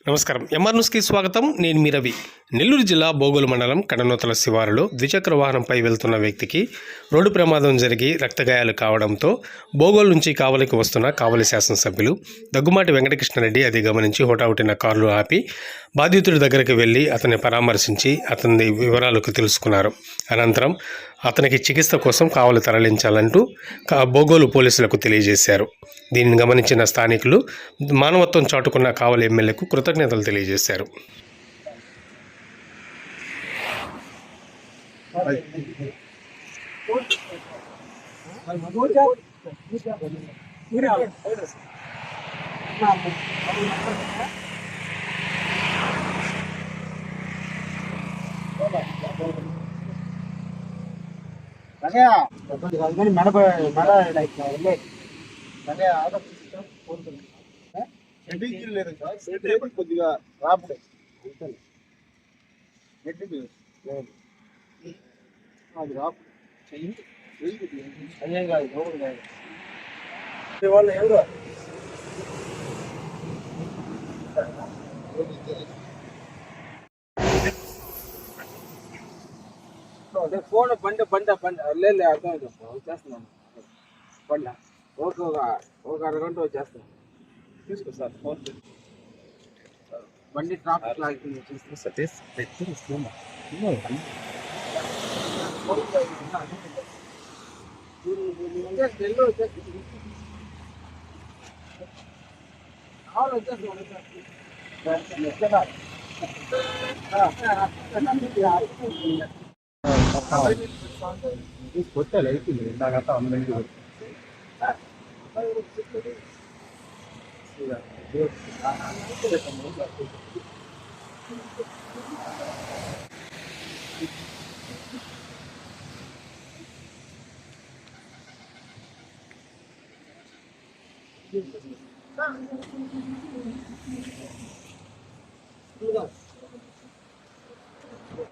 నమస్కారం. ఎంఆర్ న్యూస్కి స్వాగతం. నేను మీ రవి. నెల్లూరు జిల్లా బోగోలు మండలం కడనూతల శివారులో ద్విచక్ర వాహనంపై వెళ్తున్న వ్యక్తికి రోడ్డు ప్రమాదం జరిగి రక్తగాయాలు కావడంతో బోగోలు నుంచి కావలికి వస్తున్న కావలి శాసనసభ్యులు దగ్గుమాటి వెంకటకృష్ణారెడ్డి అది గమనించి హుటాహుటిన కారును ఆపి బాధితుడి దగ్గరికి వెళ్ళి అతన్ని పరామర్శించి అతని వివరాలకు తెలుసుకున్నారు. అనంతరం అతనికి చికిత్స కోసం కావలి తరలించాలంటూ బోగోలు పోలీసులకు తెలియజేశారు. దీనిని గమనించిన స్థానికులు మానవత్వం చాటుకున్న కావలి ఎమ్మెల్యేకు కృతజ్ఞతలు తెలియజేశారు. కొద్దిగా రాపుడే అది రాపు అయ్యే కాదు ఎవరు కాదు వాళ్ళు ఎవరు ఫోన్ బండి లేదు అర్థం వచ్చేస్తున్నాను బండి ఒక అరగంట వచ్చేస్తున్నాను తీసుకో సార్ ఫోన్ బండి ట్రాఫిక్ లాగుతుంది సతీష్ కొట్టాలి అయిపోయింది ఇందాకంతా అందరికీ Thank you.